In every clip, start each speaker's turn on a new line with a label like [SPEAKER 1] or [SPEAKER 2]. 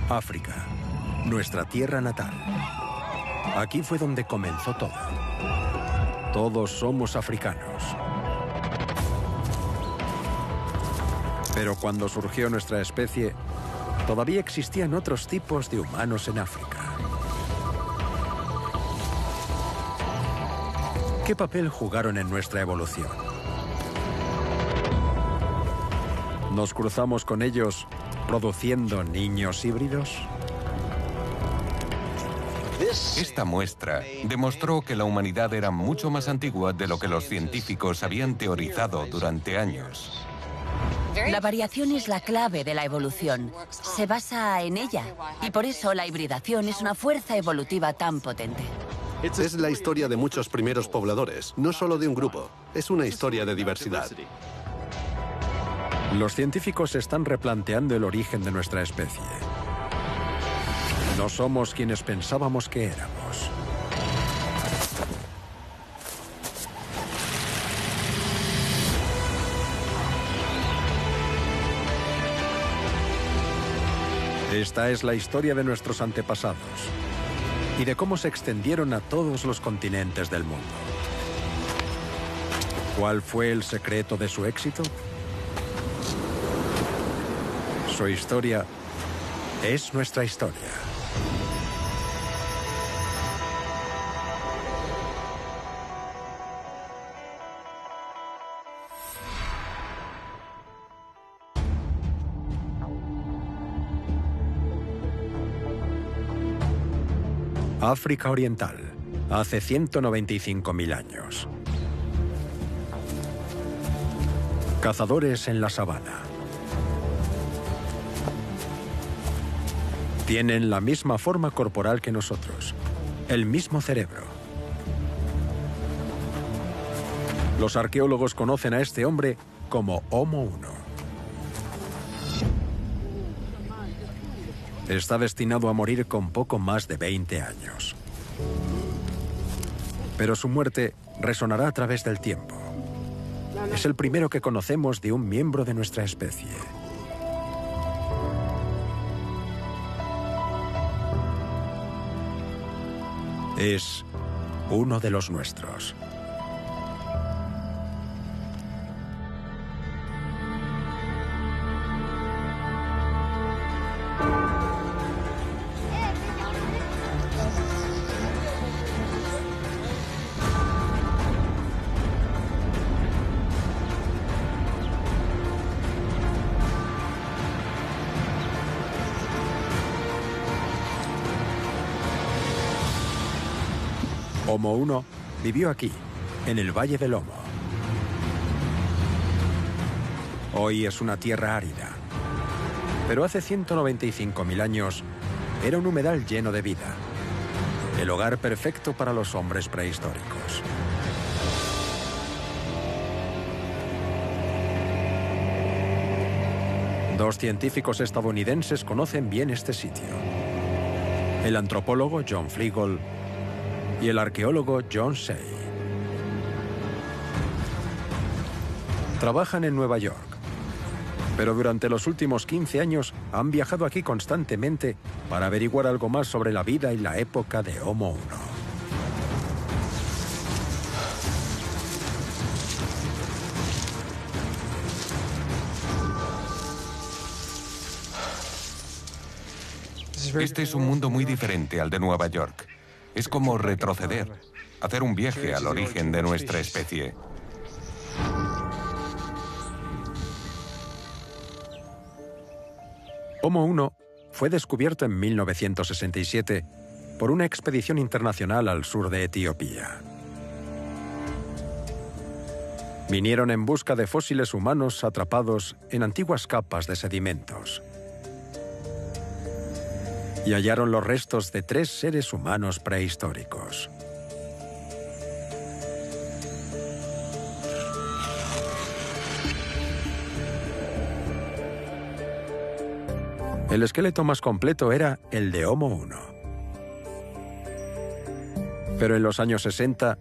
[SPEAKER 1] África, nuestra tierra natal. Aquí fue donde comenzó todo. Todos somos africanos. Pero cuando surgió nuestra especie, todavía existían otros tipos de humanos en África. ¿Qué papel jugaron en nuestra evolución? ¿Nos cruzamos con ellos produciendo niños híbridos?
[SPEAKER 2] Esta muestra demostró que la humanidad era mucho más antigua de lo que los científicos habían teorizado durante años.
[SPEAKER 3] La variación es la clave de la evolución. Se basa en ella. Y por eso la hibridación es una fuerza evolutiva tan potente.
[SPEAKER 4] Es la historia de muchos primeros pobladores, no solo de un grupo. Es una historia de diversidad.
[SPEAKER 1] Los científicos están replanteando el origen de nuestra especie. No somos quienes pensábamos que éramos. Esta es la historia de nuestros antepasados y de cómo se extendieron a todos los continentes del mundo. ¿Cuál fue el secreto de su éxito? Su historia es nuestra historia. África Oriental, hace 195.000 años. Cazadores en la sabana. Tienen la misma forma corporal que nosotros, el mismo cerebro. Los arqueólogos conocen a este hombre como Homo 1. Está destinado a morir con poco más de 20 años. Pero su muerte resonará a través del tiempo. Es el primero que conocemos de un miembro de nuestra especie. Es uno de los nuestros. Homo 1 vivió aquí, en el Valle del Omo. Hoy es una tierra árida, pero hace 195.000 años era un humedal lleno de vida, el hogar perfecto para los hombres prehistóricos. Dos científicos estadounidenses conocen bien este sitio: el antropólogo John Fleagle y el arqueólogo John Shea. Trabajan en Nueva York, pero durante los últimos 15 años han viajado aquí constantemente para averiguar algo más sobre la vida y la época de Homo 1.
[SPEAKER 2] Este es un mundo muy diferente al de Nueva York. Es como retroceder, hacer un viaje al origen de nuestra especie.
[SPEAKER 1] Homo 1 fue descubierto en 1967 por una expedición internacional al sur de Etiopía. Vinieron en busca de fósiles humanos atrapados en antiguas capas de sedimentos. Y hallaron los restos de 3 seres humanos prehistóricos. El esqueleto más completo era el de Homo 1. Pero en los años 60,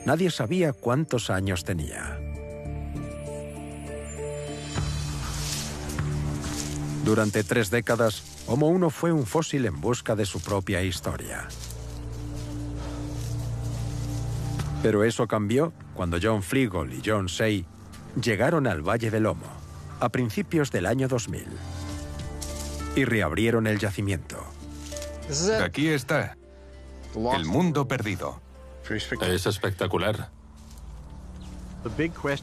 [SPEAKER 1] nadie sabía cuántos años tenía. Durante 3 décadas, Homo 1 fue un fósil en busca de su propia historia. Pero eso cambió cuando John Fleagle y John Say llegaron al Valle del Homo a principios del año 2000 y reabrieron el yacimiento.
[SPEAKER 2] Aquí está. El mundo perdido.
[SPEAKER 5] Es espectacular.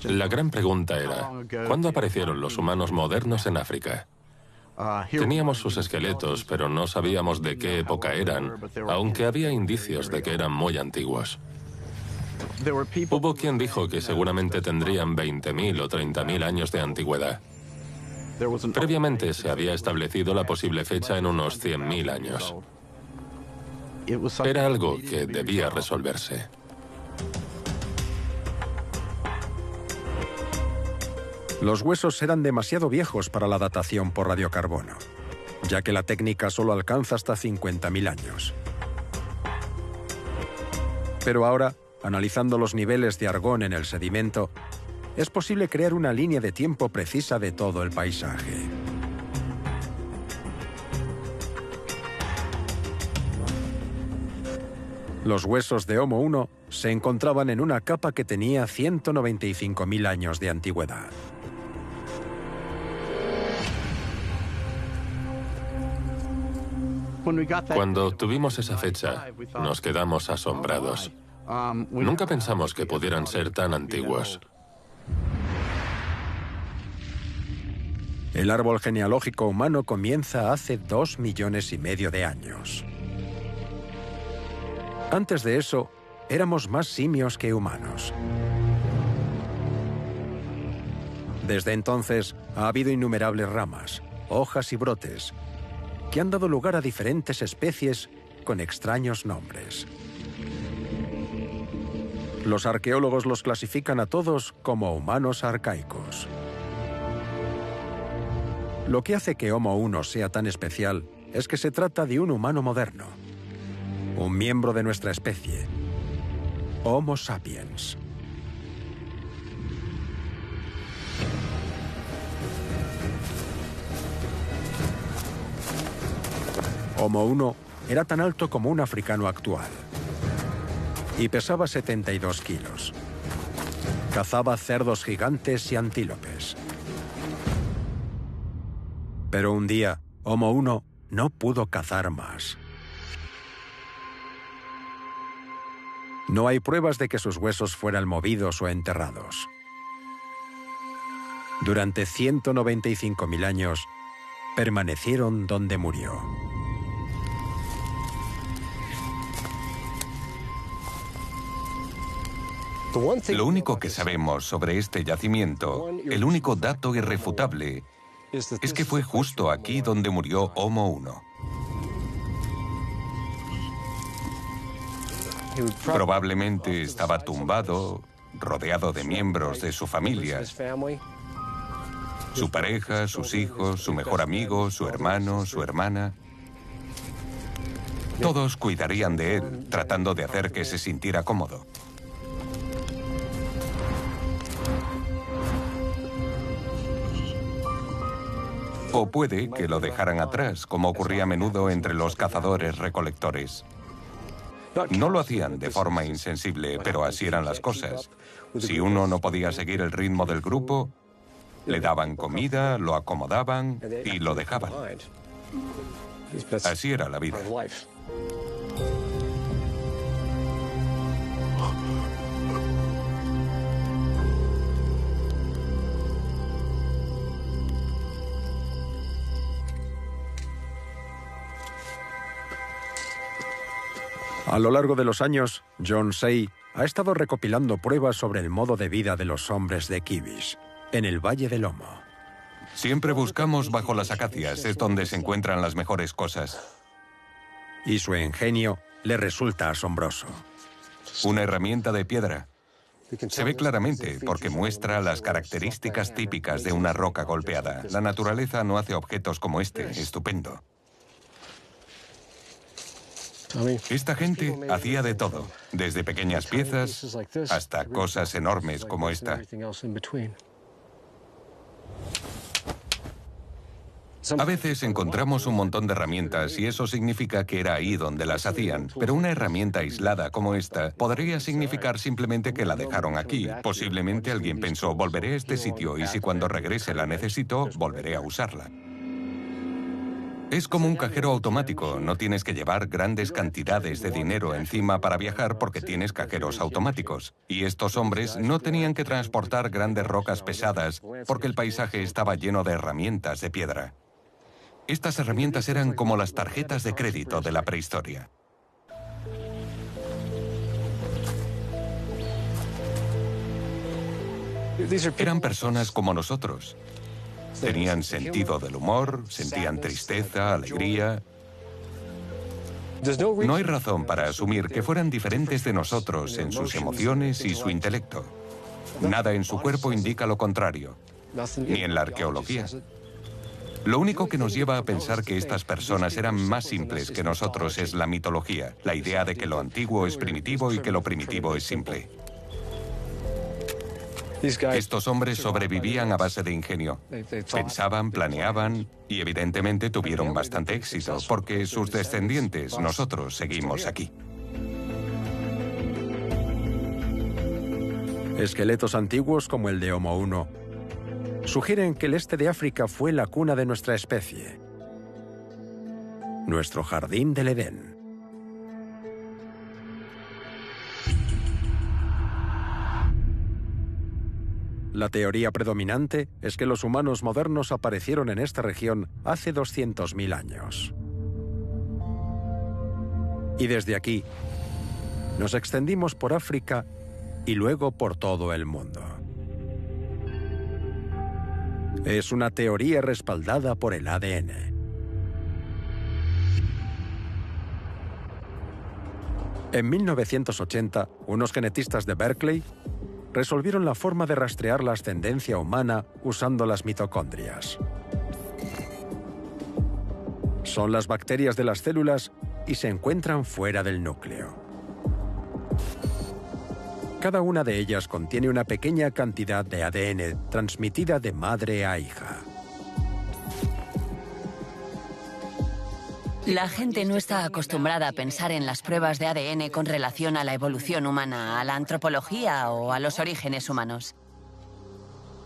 [SPEAKER 5] La gran pregunta era, ¿cuándo aparecieron los humanos modernos en África? Teníamos sus esqueletos, pero no sabíamos de qué época eran, aunque había indicios de que eran muy antiguos. Hubo quien dijo que seguramente tendrían 20.000 o 30.000 años de antigüedad. Previamente se había establecido la posible fecha en unos 100.000 años. Era algo que debía resolverse.
[SPEAKER 1] Los huesos eran demasiado viejos para la datación por radiocarbono, ya que la técnica solo alcanza hasta 50.000 años. Pero ahora, analizando los niveles de argón en el sedimento, es posible crear una línea de tiempo precisa de todo el paisaje. Los huesos de Homo 1 se encontraban en una capa que tenía 195.000 años de antigüedad.
[SPEAKER 5] Cuando tuvimos esa fecha, nos quedamos asombrados. Nunca pensamos que pudieran ser tan antiguos.
[SPEAKER 1] El árbol genealógico humano comienza hace 2,5 millones de años. Antes de eso, éramos más simios que humanos. Desde entonces, ha habido innumerables ramas, hojas y brotes, que han dado lugar a diferentes especies con extraños nombres. Los arqueólogos los clasifican a todos como humanos arcaicos. Lo que hace que Homo 1 sea tan especial es que se trata de un humano moderno, un miembro de nuestra especie, Homo sapiens. Homo 1 era tan alto como un africano actual y pesaba 72 kilos. Cazaba cerdos gigantes y antílopes. Pero un día, Homo 1 no pudo cazar más. No hay pruebas de que sus huesos fueran movidos o enterrados. Durante 195.000 años, permanecieron donde murió.
[SPEAKER 2] Lo único que sabemos sobre este yacimiento, el único dato irrefutable, es que fue justo aquí donde murió Homo 1. Probablemente estaba tumbado, rodeado de miembros de su familia, su pareja, sus hijos, su mejor amigo, su hermano, su hermana. Todos cuidarían de él, tratando de hacer que se sintiera cómodo. O puede que lo dejaran atrás, como ocurría a menudo entre los cazadores-recolectores. No lo hacían de forma insensible, pero así eran las cosas. Si uno no podía seguir el ritmo del grupo, le daban comida, lo acomodaban y lo dejaban. Así era la vida.
[SPEAKER 1] A lo largo de los años, John Say ha estado recopilando pruebas sobre el modo de vida de los hombres de Kibish, en el Valle del Homo.
[SPEAKER 2] Siempre buscamos bajo las acacias, es donde se encuentran las mejores cosas.
[SPEAKER 1] Y su ingenio le resulta asombroso.
[SPEAKER 2] Una herramienta de piedra. Se ve claramente porque muestra las características típicas de una roca golpeada. La naturaleza no hace objetos como este, estupendo. Esta gente hacía de todo, desde pequeñas piezas hasta cosas enormes como esta. A veces encontramos un montón de herramientas y eso significa que era ahí donde las hacían. Pero una herramienta aislada como esta podría significar simplemente que la dejaron aquí. Posiblemente alguien pensó, volveré a este sitio y si cuando regrese la necesito, volveré a usarla. Es como un cajero automático, no tienes que llevar grandes cantidades de dinero encima para viajar porque tienes cajeros automáticos. Y estos hombres no tenían que transportar grandes rocas pesadas porque el paisaje estaba lleno de herramientas de piedra. Estas herramientas eran como las tarjetas de crédito de la prehistoria. Eran personas como nosotros. Tenían sentido del humor, sentían tristeza, alegría. No hay razón para asumir que fueran diferentes de nosotros en sus emociones y su intelecto. Nada en su cuerpo indica lo contrario, ni en la arqueología. Lo único que nos lleva a pensar que estas personas eran más simples que nosotros es la mitología, la idea de que lo antiguo es primitivo y que lo primitivo es simple. Estos hombres sobrevivían a base de ingenio. Pensaban, planeaban y evidentemente tuvieron bastante éxito porque sus descendientes, nosotros, seguimos aquí.
[SPEAKER 1] Esqueletos antiguos como el de Homo 1 sugieren que el este de África fue la cuna de nuestra especie, nuestro jardín del Edén. La teoría predominante es que los humanos modernos aparecieron en esta región hace 200.000 años. Y desde aquí, nos extendimos por África y luego por todo el mundo. Es una teoría respaldada por el ADN. En 1980, unos genetistas de Berkeley resolvieron la forma de rastrear la ascendencia humana usando las mitocondrias. Son las bacterias de las células y se encuentran fuera del núcleo. Cada una de ellas contiene una pequeña cantidad de ADN transmitida de madre a hija.
[SPEAKER 3] La gente no está acostumbrada a pensar en las pruebas de ADN con relación a la evolución humana, a la antropología o a los orígenes humanos.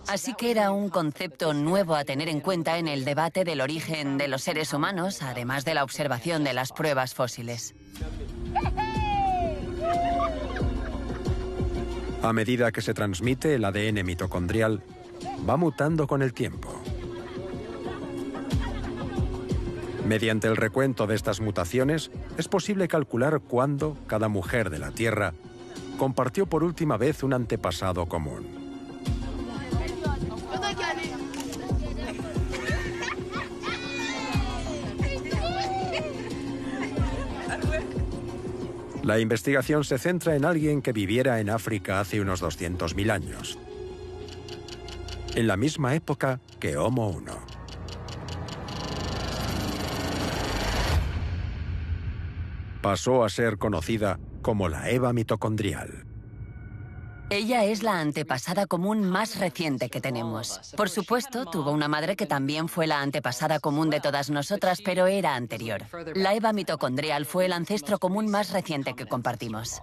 [SPEAKER 3] Así que era un concepto nuevo a tener en cuenta en el debate del origen de los seres humanos, además de la observación de las pruebas fósiles.
[SPEAKER 1] A medida que se transmite, el ADN mitocondrial va mutando con el tiempo. Mediante el recuento de estas mutaciones, es posible calcular cuándo cada mujer de la Tierra compartió por última vez un antepasado común. La investigación se centra en alguien que viviera en África hace unos 200.000 años, en la misma época que Homo 1. Pasó a ser conocida como la Eva mitocondrial.
[SPEAKER 3] Ella es la antepasada común más reciente que tenemos. Por supuesto, tuvo una madre que también fue la antepasada común de todas nosotras, pero era anterior. La Eva mitocondrial fue el ancestro común más reciente que compartimos.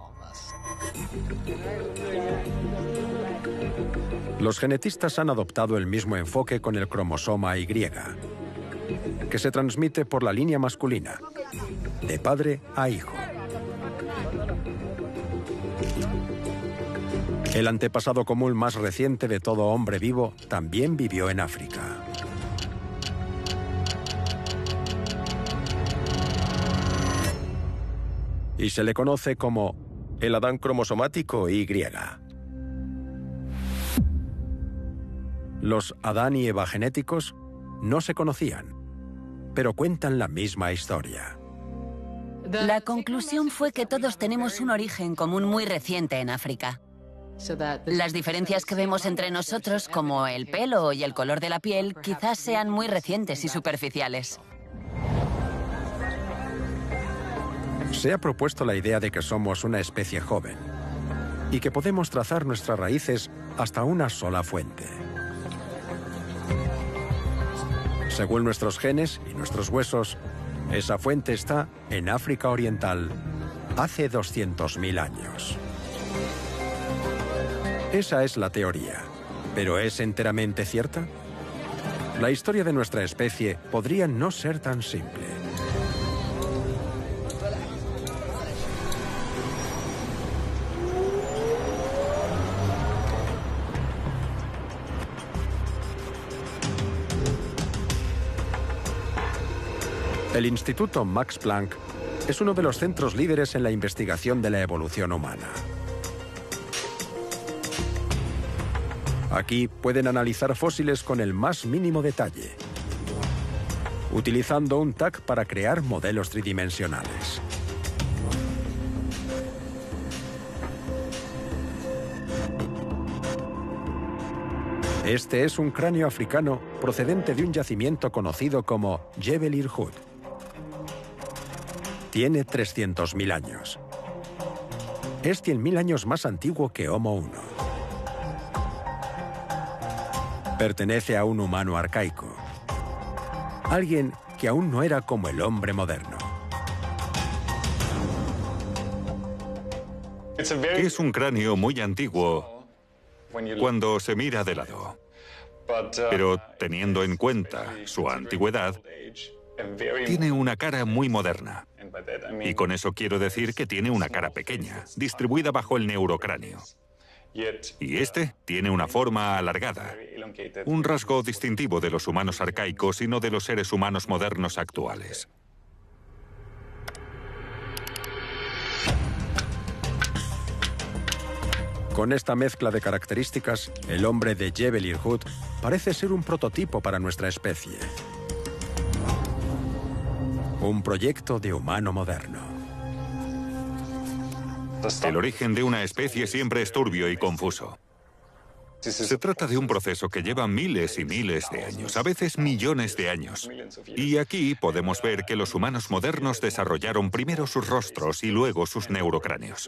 [SPEAKER 1] Los genetistas han adoptado el mismo enfoque con el cromosoma Y, que se transmite por la línea masculina, de padre a hijo. El antepasado común más reciente de todo hombre vivo también vivió en África. Y se le conoce como el Adán cromosomático Y. Los Adán y Eva genéticos no se conocían, pero cuentan la misma historia.
[SPEAKER 3] La conclusión fue que todos tenemos un origen común muy reciente en África. Las diferencias que vemos entre nosotros, como el pelo y el color de la piel, quizás sean muy recientes y superficiales.
[SPEAKER 1] Se ha propuesto la idea de que somos una especie joven y que podemos trazar nuestras raíces hasta una sola fuente. Según nuestros genes y nuestros huesos, esa fuente está en África Oriental hace 200.000 años. Esa es la teoría, pero ¿es enteramente cierta? La historia de nuestra especie podría no ser tan simple. El Instituto Max Planck es uno de los centros líderes en la investigación de la evolución humana. Aquí pueden analizar fósiles con el más mínimo detalle, utilizando un TAC para crear modelos tridimensionales. Este es un cráneo africano procedente de un yacimiento conocido como Jebel Irhoud. Tiene 300.000 años. Es 100.000 años más antiguo que Homo 1. Pertenece a un humano arcaico. Alguien que aún no era como el hombre moderno.
[SPEAKER 6] Es un cráneo muy antiguo cuando se mira de lado. Pero teniendo en cuenta su antigüedad, tiene una cara muy moderna. Y con eso quiero decir que tiene una cara pequeña, distribuida bajo el neurocráneo. Y este tiene una forma alargada, un rasgo distintivo de los humanos arcaicos y no de los seres humanos modernos actuales.
[SPEAKER 1] Con esta mezcla de características, el hombre de Jebel Irhoud parece ser un prototipo para nuestra especie. Un proyecto de humano moderno.
[SPEAKER 6] El origen de una especie siempre es turbio y confuso. Se trata de un proceso que lleva miles y miles de años, a veces millones de años. Y aquí podemos ver que los humanos modernos desarrollaron primero sus rostros y luego sus neurocráneos.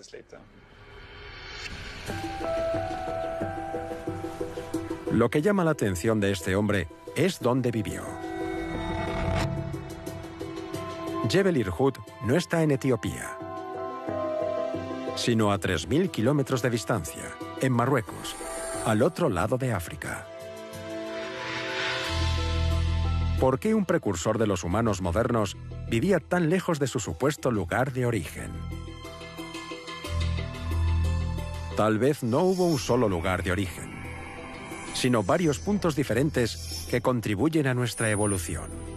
[SPEAKER 1] Lo que llama la atención de este hombre es dónde vivió. Jebel Irhoud no está en Etiopía, sino a 3.000 kilómetros de distancia, en Marruecos, al otro lado de África. ¿Por qué un precursor de los humanos modernos vivía tan lejos de su supuesto lugar de origen? Tal vez no hubo un solo lugar de origen, sino varios puntos diferentes que contribuyen a nuestra evolución.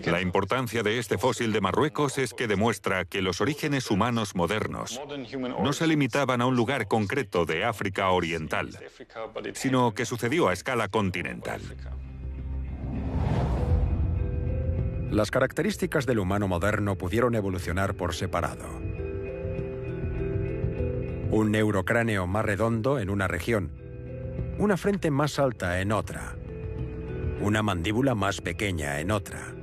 [SPEAKER 6] La importancia de este fósil de Marruecos es que demuestra que los orígenes humanos modernos no se limitaban a un lugar concreto de África Oriental, sino que sucedió a escala continental.
[SPEAKER 1] Las características del humano moderno pudieron evolucionar por separado. Un neurocráneo más redondo en una región, una frente más alta en otra, una mandíbula más pequeña en otra.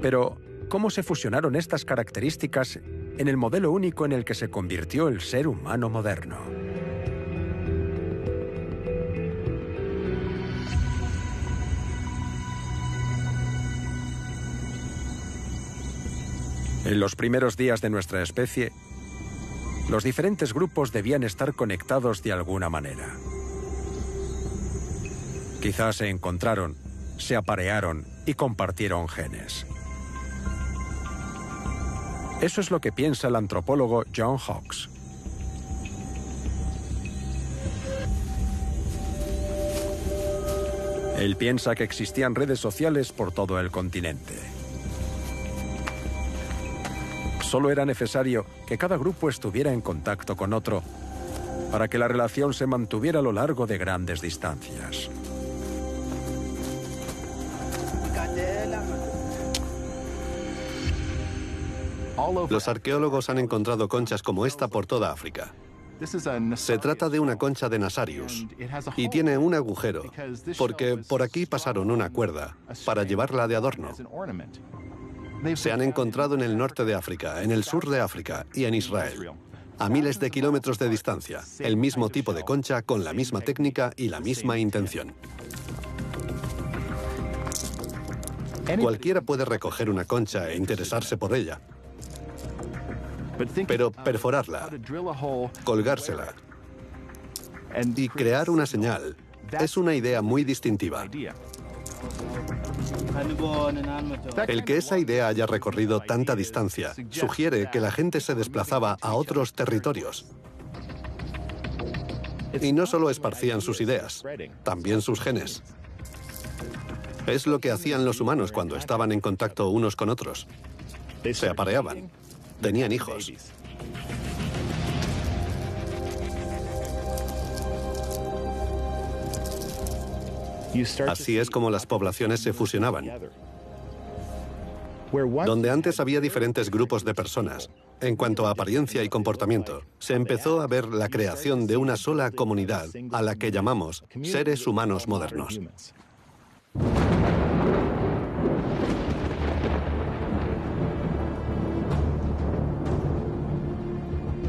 [SPEAKER 1] Pero, ¿cómo se fusionaron estas características en el modelo único en el que se convirtió el ser humano moderno? En los primeros días de nuestra especie, los diferentes grupos debían estar conectados de alguna manera. Quizás se encontraron, se aparearon y compartieron genes. Eso es lo que piensa el antropólogo John Hawkes. Él piensa que existían redes sociales por todo el continente. Solo era necesario que cada grupo estuviera en contacto con otro para que la relación se mantuviera a lo largo de grandes distancias.
[SPEAKER 4] Los arqueólogos han encontrado conchas como esta por toda África. Se trata de una concha de Nasarius y tiene un agujero porque por aquí pasaron una cuerda para llevarla de adorno. Se han encontrado en el norte de África, en el sur de África y en Israel. a miles de kilómetros de distancia, el mismo tipo de concha con la misma técnica y la misma intención. Cualquiera puede recoger una concha e interesarse por ella, pero perforarla, colgársela y crear una señal es una idea muy distintiva. El que esa idea haya recorrido tanta distancia sugiere que la gente se desplazaba a otros territorios. Y no solo esparcían sus ideas, también sus genes. Es lo que hacían los humanos cuando estaban en contacto unos con otros. Se apareaban, tenían hijos. Así es como las poblaciones se fusionaban. Donde antes había diferentes grupos de personas, en cuanto a apariencia y comportamiento, se empezó a ver la creación de una sola comunidad a la que llamamos seres humanos modernos.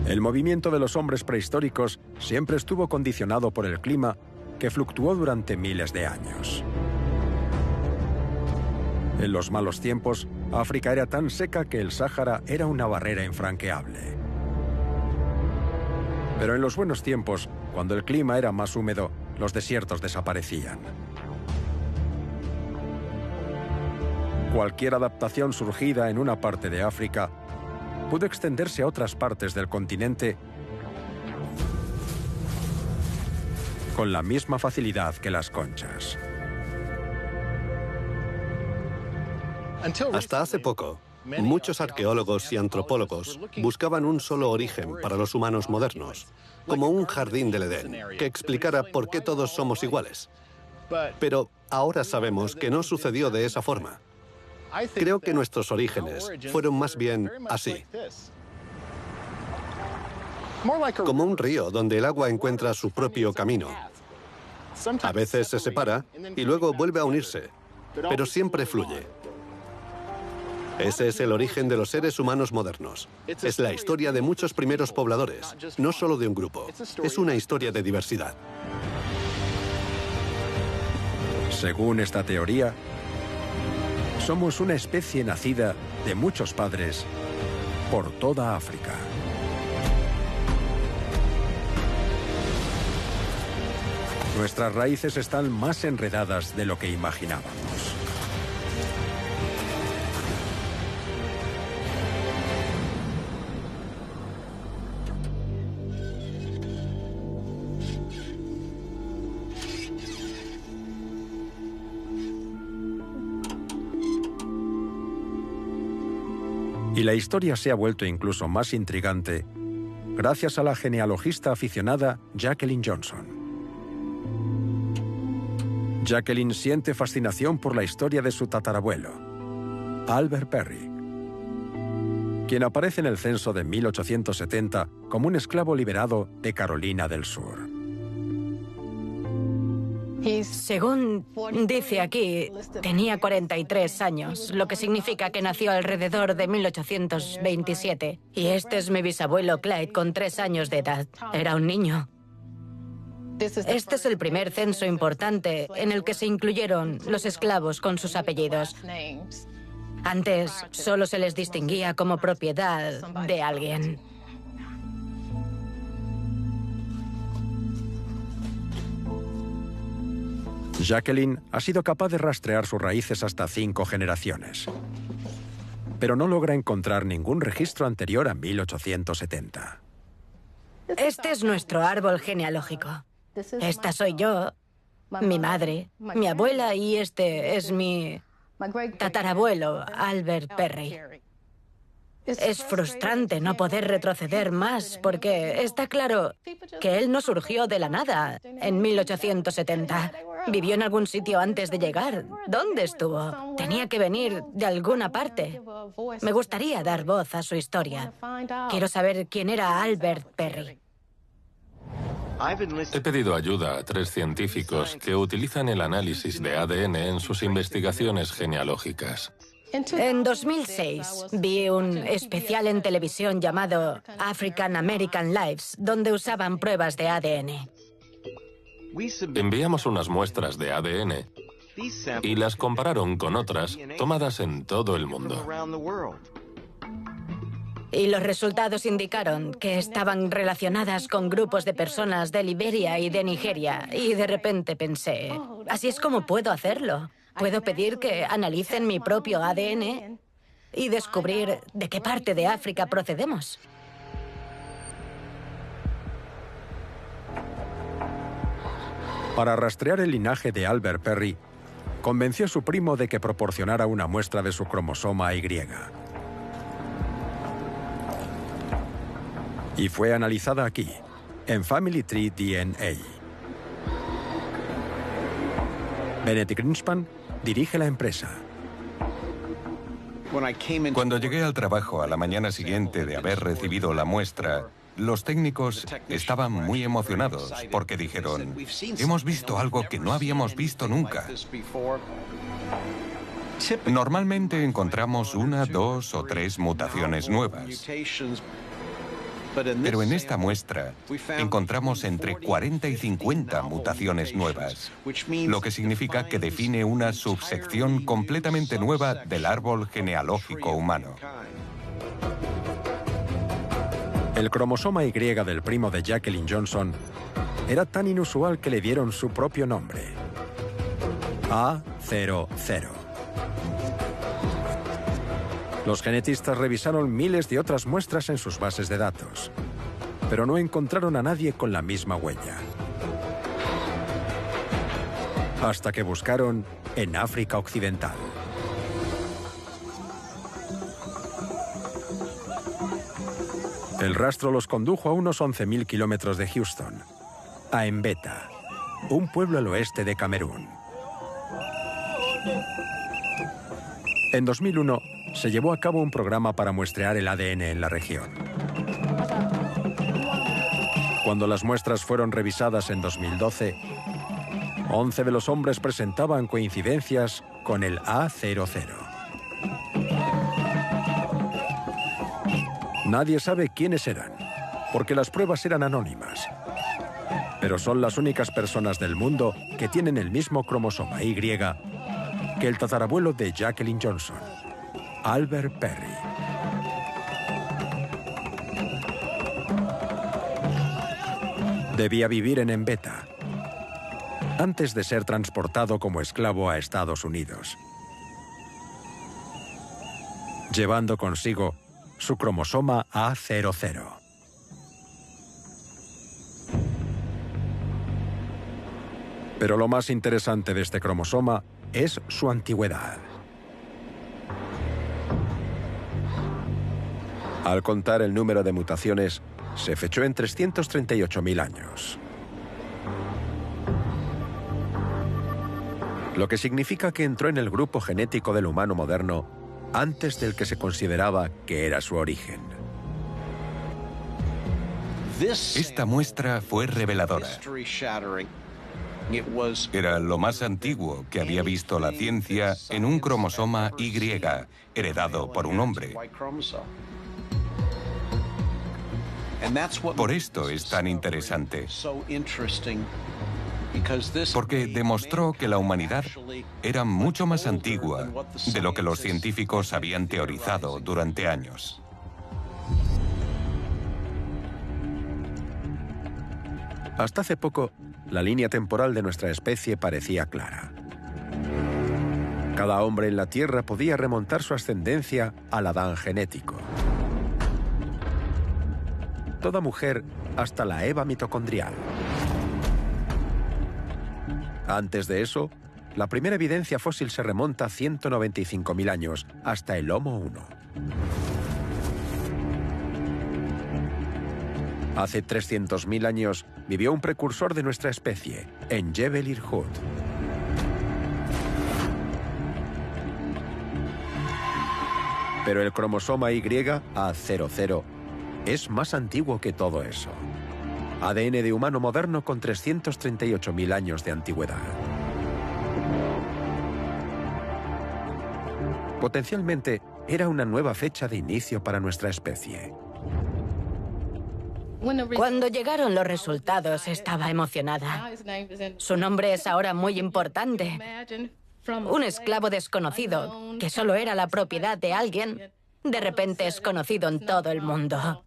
[SPEAKER 1] El movimiento de los hombres prehistóricos siempre estuvo condicionado por el clima que fluctuó durante miles de años. En los malos tiempos, África era tan seca que el Sáhara era una barrera infranqueable. Pero en los buenos tiempos, cuando el clima era más húmedo, los desiertos desaparecían. Cualquier adaptación surgida en una parte de África pudo extenderse a otras partes del continente con la misma facilidad que las conchas.
[SPEAKER 4] Hasta hace poco, muchos arqueólogos y antropólogos buscaban un solo origen para los humanos modernos, como un jardín del Edén, que explicara por qué todos somos iguales. Pero ahora sabemos que no sucedió de esa forma. Creo que nuestros orígenes fueron más bien así. Como un río donde el agua encuentra su propio camino. A veces se separa y luego vuelve a unirse, pero siempre fluye. Ese es el origen de los seres humanos modernos. Es la historia de muchos primeros pobladores, no solo de un grupo. Es una historia de diversidad.
[SPEAKER 1] Según esta teoría, somos una especie nacida de muchos padres por toda África. Nuestras raíces están más enredadas de lo que imaginábamos. Y la historia se ha vuelto incluso más intrigante gracias a la genealogista aficionada Jacqueline Johnson. Jacqueline siente fascinación por la historia de su tatarabuelo, Albert Perry, quien aparece en el censo de 1870 como un esclavo liberado de Carolina del Sur.
[SPEAKER 7] Según dice aquí, tenía 43 años, lo que significa que nació alrededor de 1827. Y este es mi bisabuelo Clyde, con 3 años de edad. Era un niño. Este es el primer censo importante en el que se incluyeron los esclavos con sus apellidos. Antes solo se les distinguía como propiedad de alguien.
[SPEAKER 1] Jacqueline ha sido capaz de rastrear sus raíces hasta 5 generaciones, pero no logra encontrar ningún registro anterior a 1870.
[SPEAKER 7] Este es nuestro árbol genealógico. Esta soy yo, mi madre, mi abuela y este es mi tatarabuelo, Albert Perry. Es frustrante no poder retroceder más porque está claro que él no surgió de la nada en 1870. Vivió en algún sitio antes de llegar. ¿Dónde estuvo? Tenía que venir de alguna parte. Me gustaría dar voz a su historia. Quiero saber quién era Albert Perry.
[SPEAKER 5] He pedido ayuda a 3 científicos que utilizan el análisis de ADN en sus investigaciones genealógicas.
[SPEAKER 7] En 2006 vi un especial en televisión llamado African American Lives, donde usaban pruebas de ADN.
[SPEAKER 5] Enviamos unas muestras de ADN y las compararon con otras tomadas en todo el mundo.
[SPEAKER 7] Y los resultados indicaron que estaban relacionadas con grupos de personas de Liberia y de Nigeria. Y de repente pensé, así es como puedo hacerlo. Puedo pedir que analicen mi propio ADN y descubrir de qué parte de África procedemos.
[SPEAKER 1] Para rastrear el linaje de Albert Perry, convenció a su primo de que proporcionara una muestra de su cromosoma Y. Y fue analizada aquí, en Family Tree DNA. Benedict Greenspan dirige la empresa.
[SPEAKER 2] Cuando llegué al trabajo a la mañana siguiente de haber recibido la muestra, los técnicos estaban muy emocionados porque dijeron, hemos visto algo que no habíamos visto nunca. Normalmente encontramos 1, 2 o 3 mutaciones nuevas. Pero en esta muestra encontramos entre 40 y 50 mutaciones nuevas, lo que significa que define una subsección completamente nueva del árbol genealógico humano.
[SPEAKER 1] El cromosoma Y del primo de Jacqueline Johnson era tan inusual que le dieron su propio nombre: A00. Los genetistas revisaron miles de otras muestras en sus bases de datos, pero no encontraron a nadie con la misma huella. Hasta que buscaron en África Occidental. El rastro los condujo a unos 11.000 kilómetros de Houston, a Mbeta, un pueblo al oeste de Camerún. En 2001, se llevó a cabo un programa para muestrear el ADN en la región. Cuando las muestras fueron revisadas en 2012, 11 de los hombres presentaban coincidencias con el A00. Nadie sabe quiénes eran, porque las pruebas eran anónimas. Pero son las únicas personas del mundo que tienen el mismo cromosoma Y que el tatarabuelo de Jacqueline Johnson, Albert Perry. Debía vivir en Mbeta antes de ser transportado como esclavo a Estados Unidos, llevando consigo su cromosoma A00. Pero lo más interesante de este cromosoma es su antigüedad. Al contar el número de mutaciones, se fechó en 338.000 años. Lo que significa que entró en el grupo genético del humano moderno antes del que se consideraba que era su origen.
[SPEAKER 2] Esta muestra fue reveladora. Era lo más antiguo que había visto la ciencia en un cromosoma Y, heredado por un hombre. Por esto es tan interesante, porque demostró que la humanidad era mucho más antigua de lo que los científicos habían teorizado durante años.
[SPEAKER 1] Hasta hace poco, la línea temporal de nuestra especie parecía clara. Cada hombre en la Tierra podía remontar su ascendencia al Adán genético. Toda mujer hasta la Eva mitocondrial. Antes de eso, la primera evidencia fósil se remonta a 195.000 años, hasta el Homo 1. Hace 300.000 años vivió un precursor de nuestra especie, en Jebel Irhoud. Pero el cromosoma Y, A00, es más antiguo que todo eso. ADN de humano moderno con 338.000 años de antigüedad. Potencialmente, era una nueva fecha de inicio para nuestra especie.
[SPEAKER 7] Cuando llegaron los resultados, estaba emocionada. Su nombre es ahora muy importante. Un esclavo desconocido, que solo era la propiedad de alguien, de repente es conocido en todo el mundo.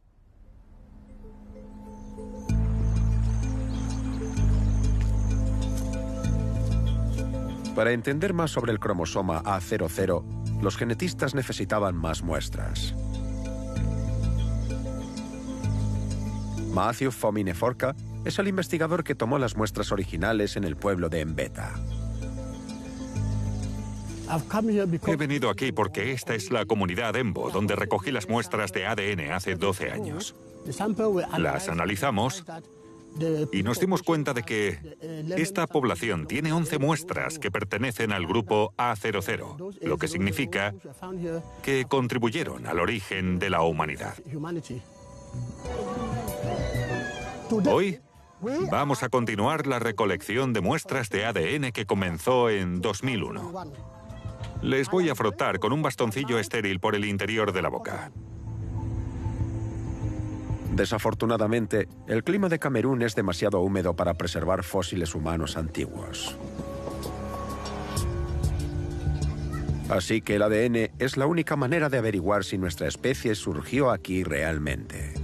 [SPEAKER 1] Para entender más sobre el cromosoma A00, los genetistas necesitaban más muestras. Matthew Fomineforca es el investigador que tomó las muestras originales en el pueblo de Mbeta.
[SPEAKER 6] He venido aquí porque esta es la comunidad Embo, donde recogí las muestras de ADN hace 12 años. Las analizamos y nos dimos cuenta de que esta población tiene 11 muestras que pertenecen al grupo A00, lo que significa que contribuyeron al origen de la humanidad. Hoy vamos a continuar la recolección de muestras de ADN que comenzó en 2001. Les voy a frotar con un bastoncillo estéril por el interior de la boca.
[SPEAKER 1] Desafortunadamente, el clima de Camerún es demasiado húmedo para preservar fósiles humanos antiguos. Así que el ADN es la única manera de averiguar si nuestra especie surgió aquí realmente.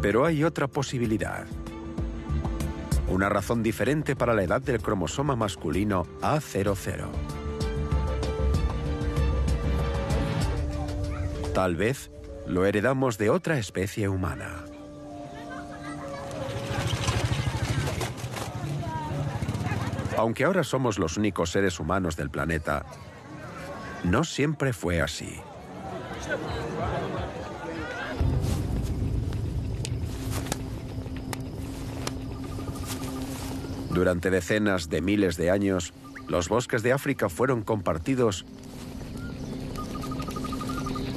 [SPEAKER 1] Pero hay otra posibilidad. Una razón diferente para la edad del cromosoma masculino A00. Tal vez lo heredamos de otra especie humana. Aunque ahora somos los únicos seres humanos del planeta, no siempre fue así. Durante decenas de miles de años, los bosques de África fueron compartidos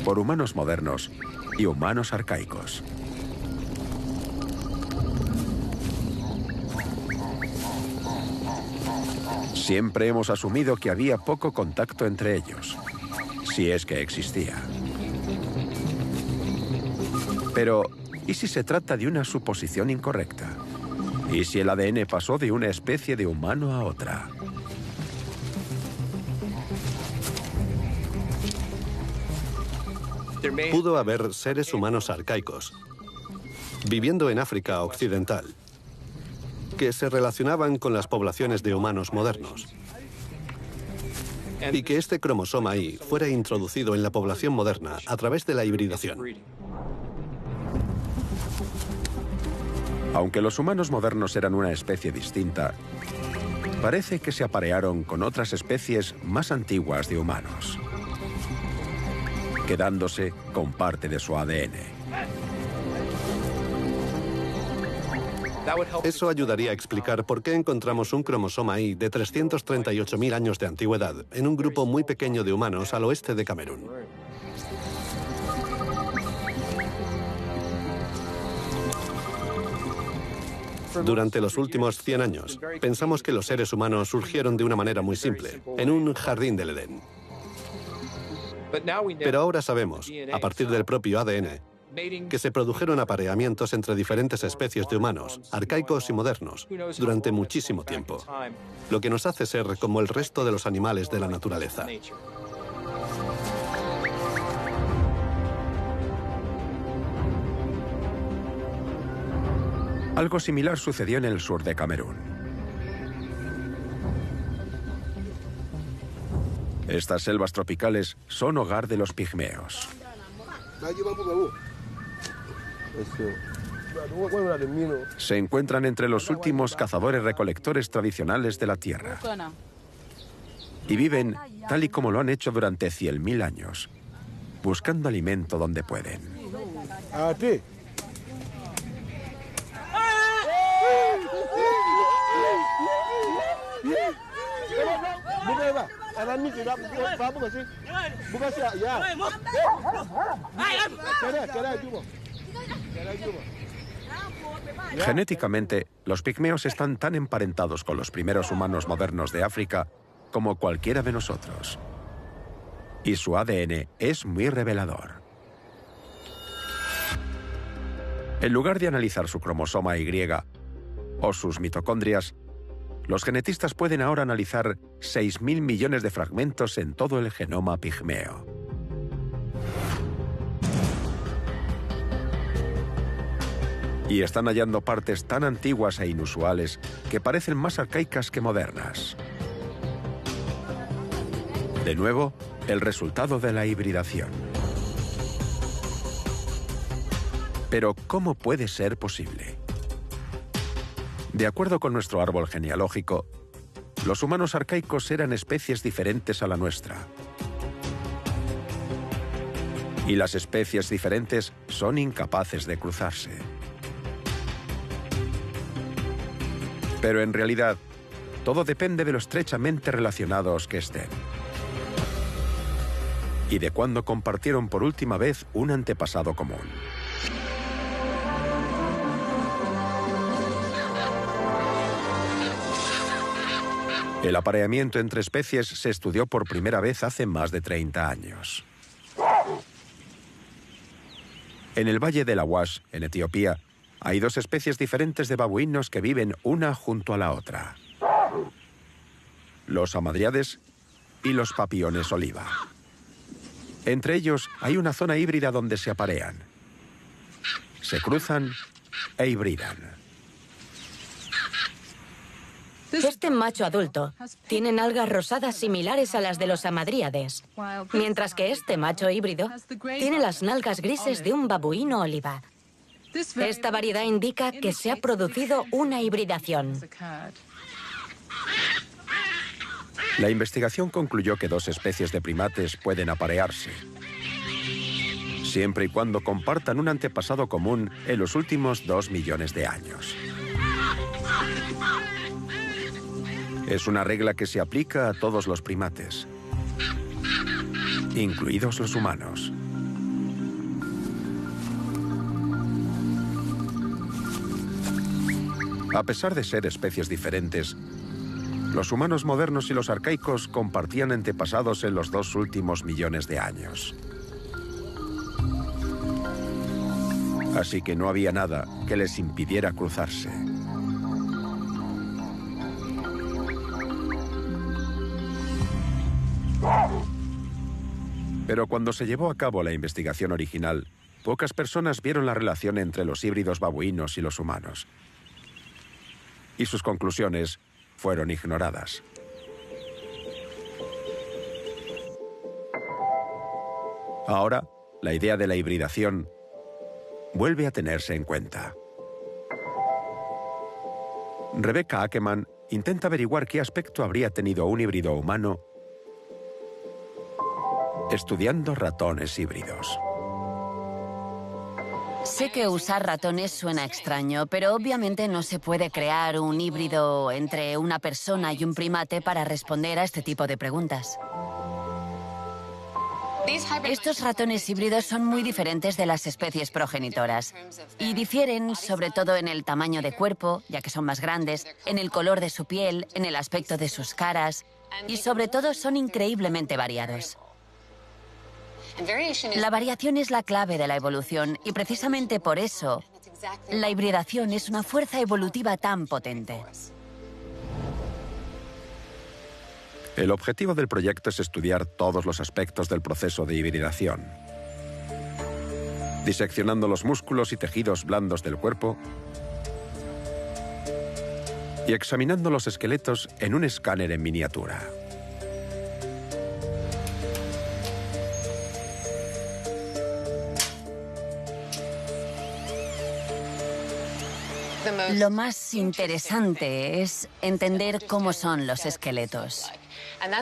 [SPEAKER 1] por humanos modernos y humanos arcaicos. Siempre hemos asumido que había poco contacto entre ellos, si es que existía. Pero, ¿y si se trata de una suposición incorrecta? ¿Y si el ADN pasó de una especie de humano a otra?
[SPEAKER 4] Pudo haber seres humanos arcaicos, viviendo en África Occidental, que se relacionaban con las poblaciones de humanos modernos. Y que este cromosoma Y fuera introducido en la población moderna a través de la hibridación.
[SPEAKER 1] Aunque los humanos modernos eran una especie distinta, parece que se aparearon con otras especies más antiguas de humanos, quedándose con parte de su ADN.
[SPEAKER 4] Eso ayudaría a explicar por qué encontramos un cromosoma Y de 338.000 años de antigüedad en un grupo muy pequeño de humanos al oeste de Camerún. Durante los últimos 100 años, pensamos que los seres humanos surgieron de una manera muy simple, en un jardín del Edén. Pero ahora sabemos, a partir del propio ADN, que se produjeron apareamientos entre diferentes especies de humanos, arcaicos y modernos, durante muchísimo tiempo, lo que nos hace ser como el resto de los animales de la naturaleza.
[SPEAKER 1] Algo similar sucedió en el sur de Camerún. Estas selvas tropicales son hogar de los pigmeos. Se encuentran entre los últimos cazadores-recolectores tradicionales de la Tierra. Y viven tal y como lo han hecho durante 100.000 años, buscando alimento donde pueden. Genéticamente, los pigmeos están tan emparentados con los primeros humanos modernos de África como cualquiera de nosotros. Y su ADN es muy revelador. En lugar de analizar su cromosoma Y o sus mitocondrias, los genetistas pueden ahora analizar 6.000 millones de fragmentos en todo el genoma pigmeo. Y están hallando partes tan antiguas e inusuales que parecen más arcaicas que modernas. De nuevo, el resultado de la hibridación. Pero, ¿cómo puede ser posible? De acuerdo con nuestro árbol genealógico, los humanos arcaicos eran especies diferentes a la nuestra. Y las especies diferentes son incapaces de cruzarse. Pero en realidad, todo depende de lo estrechamente relacionados que estén. Y de cuándo compartieron por última vez un antepasado común. El apareamiento entre especies se estudió por primera vez hace más de 30 años. En el Valle del Awash, en Etiopía, hay dos especies diferentes de babuinos que viven una junto a la otra. Los hamadriades y los papiones oliva. Entre ellos hay una zona híbrida donde se aparean. Se cruzan e hibridan.
[SPEAKER 7] Este macho adulto tiene nalgas rosadas similares a las de los hamadríades, mientras que este macho híbrido tiene las nalgas grises de un babuino oliva. Esta variedad indica que se ha producido una hibridación.
[SPEAKER 1] La investigación concluyó que dos especies de primates pueden aparearse, siempre y cuando compartan un antepasado común en los últimos 2 millones de años. Es una regla que se aplica a todos los primates, incluidos los humanos. A pesar de ser especies diferentes, los humanos modernos y los arcaicos compartían antepasados en los 2 últimos millones de años. Así que no había nada que les impidiera cruzarse. Pero cuando se llevó a cabo la investigación original, pocas personas vieron la relación entre los híbridos babuinos y los humanos. Y sus conclusiones fueron ignoradas. Ahora, la idea de la hibridación vuelve a tenerse en cuenta. Rebecca Ackerman intenta averiguar qué aspecto habría tenido un híbrido humano estudiando ratones híbridos.
[SPEAKER 3] Sé que usar ratones suena extraño, pero obviamente no se puede crear un híbrido entre una persona y un primate para responder a este tipo de preguntas. Estos ratones híbridos son muy diferentes de las especies progenitoras y difieren sobre todo en el tamaño de cuerpo, ya que son más grandes, en el color de su piel, en el aspecto de sus caras y sobre todo son increíblemente variados. La variación es la clave de la evolución y precisamente por eso la hibridación es una fuerza evolutiva tan potente.
[SPEAKER 1] El objetivo del proyecto es estudiar todos los aspectos del proceso de hibridación, diseccionando los músculos y tejidos blandos del cuerpo y examinando los esqueletos en un escáner en miniatura.
[SPEAKER 3] Lo más interesante es entender cómo son los esqueletos,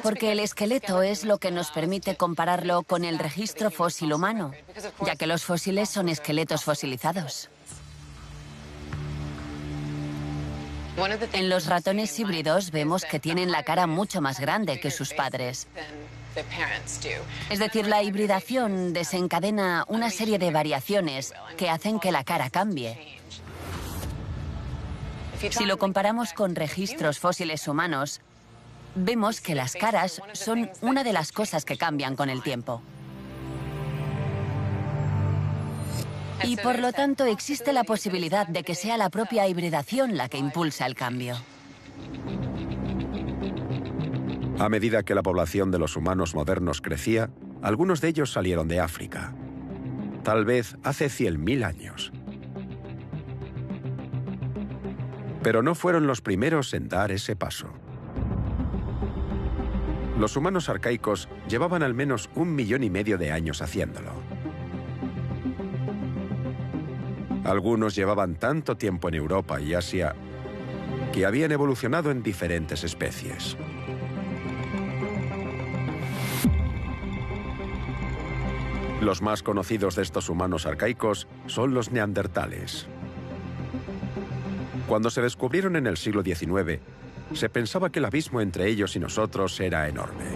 [SPEAKER 3] porque el esqueleto es lo que nos permite compararlo con el registro fósil humano, ya que los fósiles son esqueletos fosilizados. En los ratones híbridos vemos que tienen la cara mucho más grande que sus padres. Es decir, la hibridación desencadena una serie de variaciones que hacen que la cara cambie. Si lo comparamos con registros fósiles humanos, vemos que las caras son una de las cosas que cambian con el tiempo. Y por lo tanto existe la posibilidad de que sea la propia hibridación la que impulsa el cambio.
[SPEAKER 1] A medida que la población de los humanos modernos crecía, algunos de ellos salieron de África. Tal vez hace 100.000 años. Pero no fueron los primeros en dar ese paso. Los humanos arcaicos llevaban al menos 1,5 millones de años haciéndolo. Algunos llevaban tanto tiempo en Europa y Asia que habían evolucionado en diferentes especies. Los más conocidos de estos humanos arcaicos son los neandertales. Cuando se descubrieron en el siglo XIX, se pensaba que el abismo entre ellos y nosotros era enorme.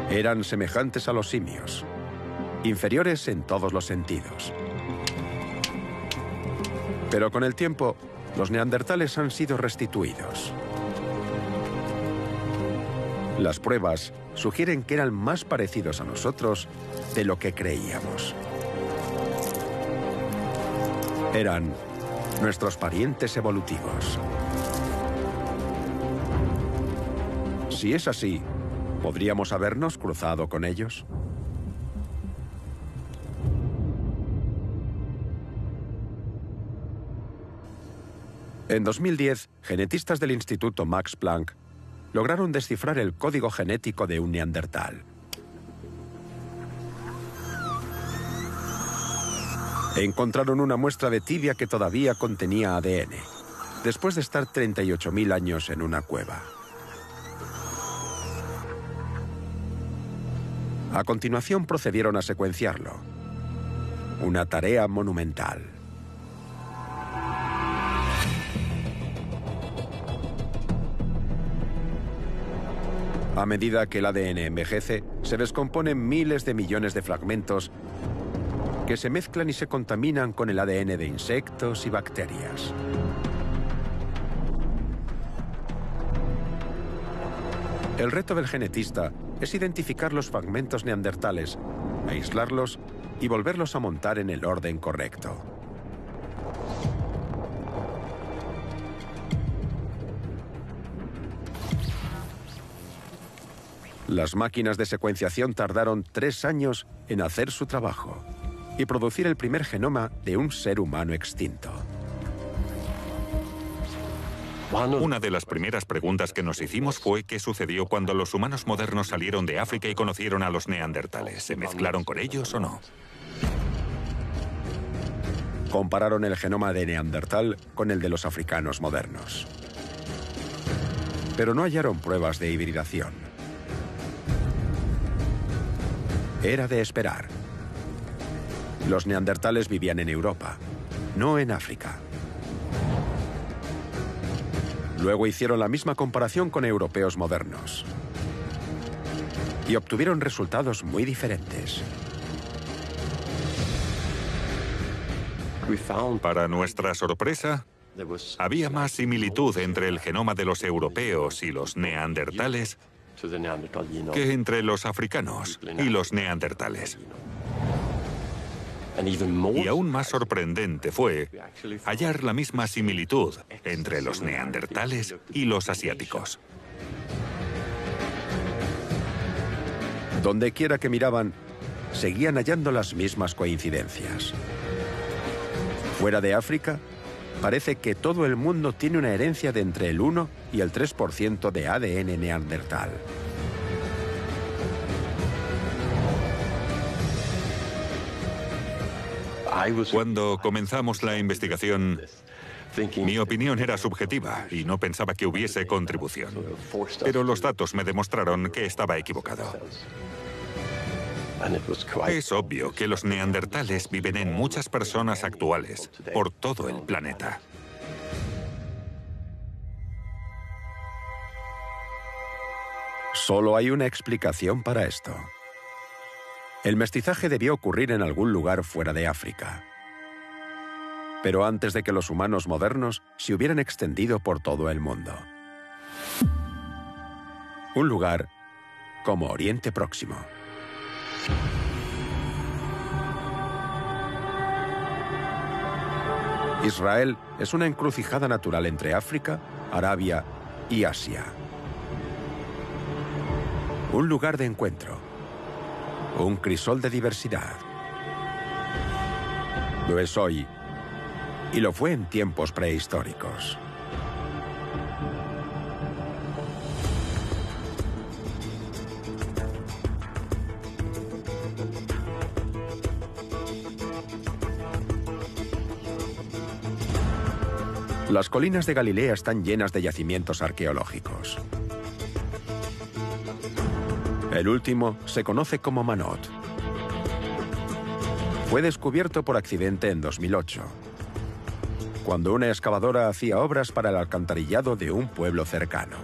[SPEAKER 1] Eran semejantes a los simios, inferiores en todos los sentidos. Pero con el tiempo, los neandertales han sido restituidos. Las pruebas sugieren que eran más parecidos a nosotros de lo que creíamos. Eran nuestros parientes evolutivos. Si es así, ¿podríamos habernos cruzado con ellos? En 2010, genetistas del Instituto Max Planck lograron descifrar el código genético de un neandertal. Encontraron una muestra de tibia que todavía contenía ADN, después de estar 38.000 años en una cueva. A continuación procedieron a secuenciarlo. Una tarea monumental. A medida que el ADN envejece, se descomponen miles de millones de fragmentos que se mezclan y se contaminan con el ADN de insectos y bacterias. El reto del genetista es identificar los fragmentos neandertales, aislarlos y volverlos a montar en el orden correcto. Las máquinas de secuenciación tardaron 3 años en hacer su trabajo y producir el primer genoma de un ser humano extinto.
[SPEAKER 6] Una de las primeras preguntas que nos hicimos fue qué sucedió cuando los humanos modernos salieron de África y conocieron a los neandertales. ¿Se mezclaron con ellos o no?
[SPEAKER 1] Compararon el genoma de Neandertal con el de los africanos modernos. Pero no hallaron pruebas de hibridación. Era de esperar. Los neandertales vivían en Europa, no en África. Luego hicieron la misma comparación con europeos modernos. Y obtuvieron resultados muy diferentes.
[SPEAKER 6] Para nuestra sorpresa, había más similitud entre el genoma de los europeos y los neandertales que entre los africanos y los neandertales. Y aún más sorprendente fue hallar la misma similitud entre los neandertales y los asiáticos.
[SPEAKER 1] Donde quiera que miraban, seguían hallando las mismas coincidencias. Fuera de África, parece que todo el mundo tiene una herencia de entre el 1 y el 3% de ADN neandertal.
[SPEAKER 6] Cuando comenzamos la investigación, mi opinión era subjetiva y no pensaba que hubiese contribución. Pero los datos me demostraron que estaba equivocado. Es obvio que los neandertales viven en muchas personas actuales, por todo el planeta.
[SPEAKER 1] Solo hay una explicación para esto. El mestizaje debió ocurrir en algún lugar fuera de África. pero antes de que los humanos modernos se hubieran extendido por todo el mundo. Un lugar como Oriente Próximo. Israel es una encrucijada natural entre África, Arabia y Asia. Un lugar de encuentro. Un crisol de diversidad. Lo es hoy y lo fue en tiempos prehistóricos. Las colinas de Galilea están llenas de yacimientos arqueológicos. El último se conoce como Manot. Fue descubierto por accidente en 2008, cuando una excavadora hacía obras para el alcantarillado de un pueblo cercano.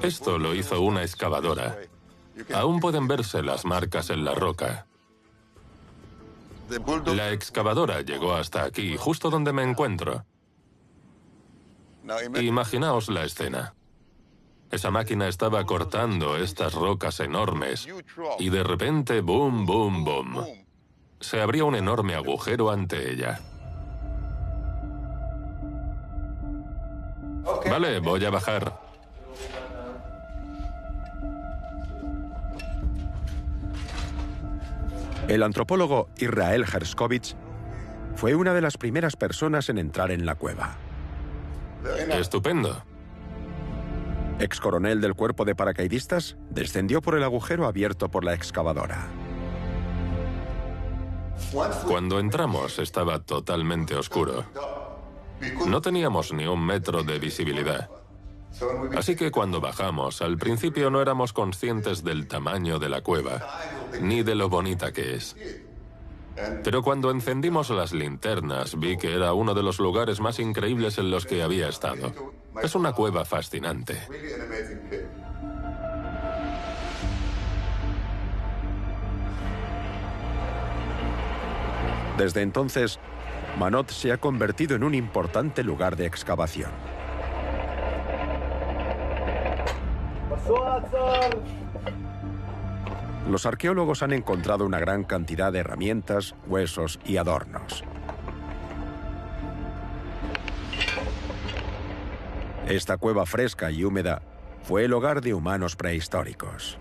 [SPEAKER 5] Esto lo hizo una excavadora. Aún pueden verse las marcas en la roca. La excavadora llegó hasta aquí, justo donde me encuentro. Imaginaos la escena. Esa máquina estaba cortando estas rocas enormes y de repente, boom, boom, boom. Se abría un enorme agujero ante ella. Vale, voy a bajar.
[SPEAKER 1] El antropólogo Israel Herskovits fue una de las primeras personas en entrar en la cueva.
[SPEAKER 5] Estupendo.
[SPEAKER 1] Ex coronel del cuerpo de paracaidistas, descendió por el agujero abierto por la excavadora.
[SPEAKER 5] Cuando entramos estaba totalmente oscuro. No teníamos ni 1 metro de visibilidad. Así que cuando bajamos, al principio no éramos conscientes del tamaño de la cueva, ni de lo bonita que es. Pero cuando encendimos las linternas, vi que era uno de los lugares más increíbles en los que había estado. Es una cueva fascinante.
[SPEAKER 1] Desde entonces, Manot se ha convertido en un importante lugar de excavación. Los arqueólogos han encontrado una gran cantidad de herramientas, huesos y adornos. Esta cueva fresca y húmeda fue el hogar de humanos prehistóricos.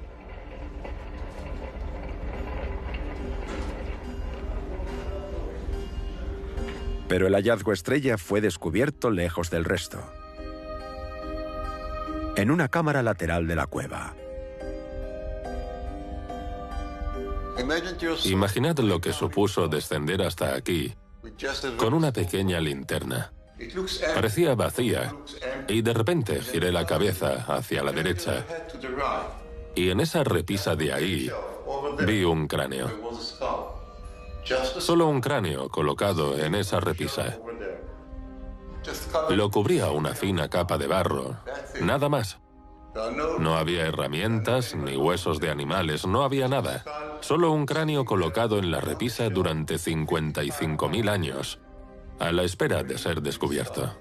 [SPEAKER 1] Pero el hallazgo estrella fue descubierto lejos del resto, en una cámara lateral de la cueva.
[SPEAKER 5] Imaginad lo que supuso descender hasta aquí con una pequeña linterna. Parecía vacía y de repente giré la cabeza hacia la derecha y en esa repisa de ahí vi un cráneo. Solo un cráneo colocado en esa repisa. Lo cubría una fina capa de barro, nada más. No había herramientas ni huesos de animales, no había nada. Solo un cráneo colocado en la repisa durante 55.000 años, a la espera de ser descubierto.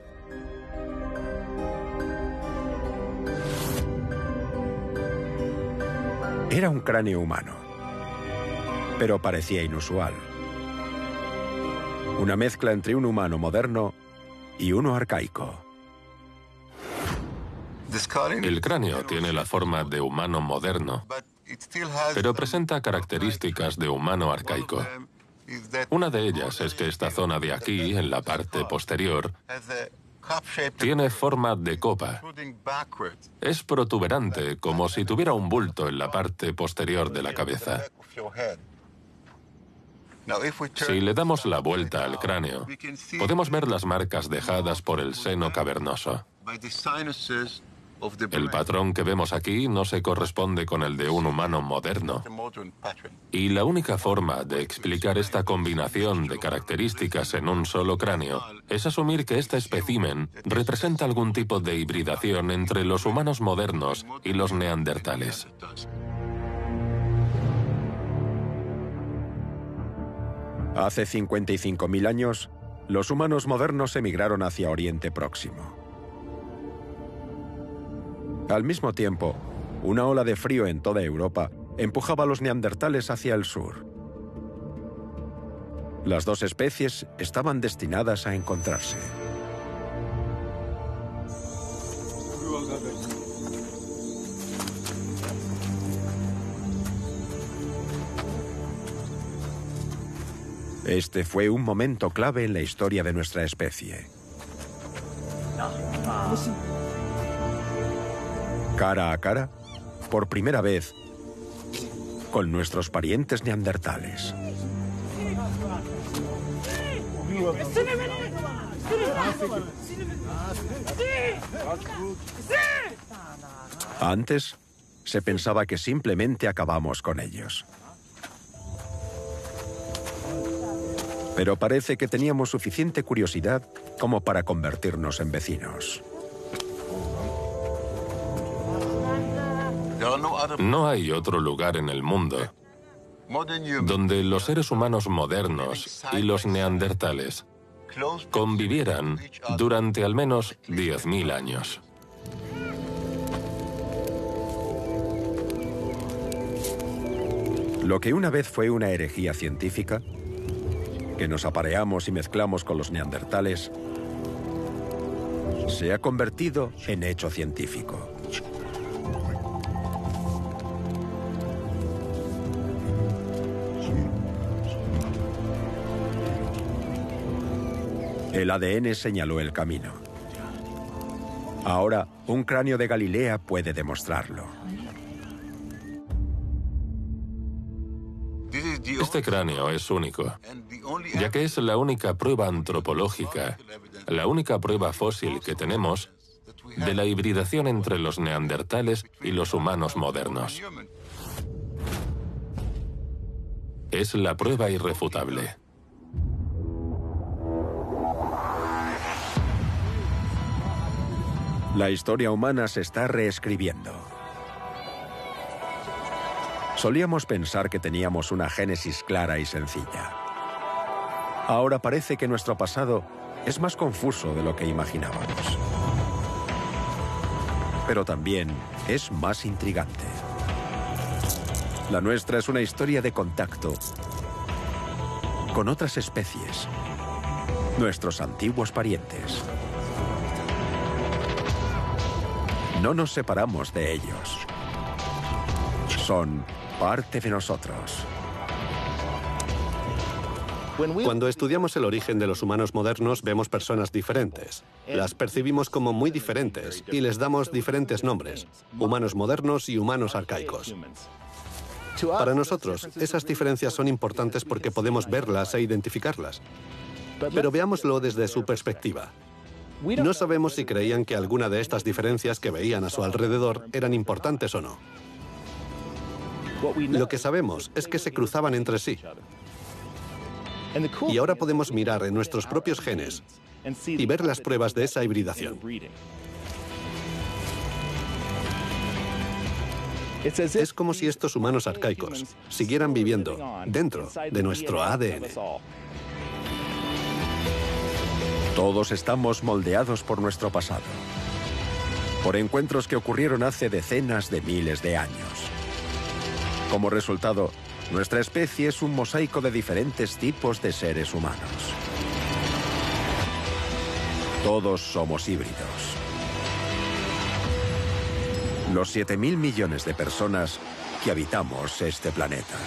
[SPEAKER 1] Era un cráneo humano, pero parecía inusual. Una mezcla entre un humano moderno y uno arcaico.
[SPEAKER 5] El cráneo tiene la forma de humano moderno, pero presenta características de humano arcaico. Una de ellas es que esta zona de aquí, en la parte posterior, tiene forma de copa. Es protuberante, como si tuviera un bulto en la parte posterior de la cabeza. Si le damos la vuelta al cráneo, podemos ver las marcas dejadas por el seno cavernoso. El patrón que vemos aquí no se corresponde con el de un humano moderno. Y la única forma de explicar esta combinación de características en un solo cráneo es asumir que este espécimen representa algún tipo de hibridación entre los humanos modernos y los neandertales.
[SPEAKER 1] Hace 55.000 años, los humanos modernos emigraron hacia Oriente Próximo. Al mismo tiempo, una ola de frío en toda Europa empujaba a los neandertales hacia el sur. Las dos especies estaban destinadas a encontrarse. Este fue un momento clave en la historia de nuestra especie. Cara a cara, por primera vez, con nuestros parientes neandertales. Antes, se pensaba que simplemente acabamos con ellos. Pero parece que teníamos suficiente curiosidad como para convertirnos en vecinos.
[SPEAKER 5] No hay otro lugar en el mundo donde los seres humanos modernos y los neandertales convivieran durante al menos 10.000 años.
[SPEAKER 1] Lo que una vez fue una herejía científica, que nos apareamos y mezclamos con los neandertales, se ha convertido en hecho científico. El ADN señaló el camino. Ahora, un cráneo de Galilea puede demostrarlo.
[SPEAKER 5] Este cráneo es único, ya que es la única prueba antropológica, la única prueba fósil que tenemos de la hibridación entre los neandertales y los humanos modernos. Es la prueba irrefutable.
[SPEAKER 1] La historia humana se está reescribiendo. Solíamos pensar que teníamos una génesis clara y sencilla. Ahora parece que nuestro pasado es más confuso de lo que imaginábamos. Pero también es más intrigante. La nuestra es una historia de contacto con otras especies, nuestros antiguos parientes. No nos separamos de ellos. Son parte de nosotros.
[SPEAKER 4] Cuando estudiamos el origen de los humanos modernos, vemos personas diferentes. Las percibimos como muy diferentes y les damos diferentes nombres: humanos modernos y humanos arcaicos. Para nosotros, esas diferencias son importantes porque podemos verlas e identificarlas. Pero veámoslo desde su perspectiva. No sabemos si creían que alguna de estas diferencias que veían a su alrededor eran importantes o no. Lo que sabemos es que se cruzaban entre sí. Y ahora podemos mirar en nuestros propios genes y ver las pruebas de esa hibridación. Es como si estos humanos arcaicos siguieran viviendo dentro de nuestro ADN.
[SPEAKER 1] Todos estamos moldeados por nuestro pasado, por encuentros que ocurrieron hace decenas de miles de años. Como resultado, nuestra especie es un mosaico de diferentes tipos de seres humanos. Todos somos híbridos. Los 7.000 millones de personas que habitamos este planeta.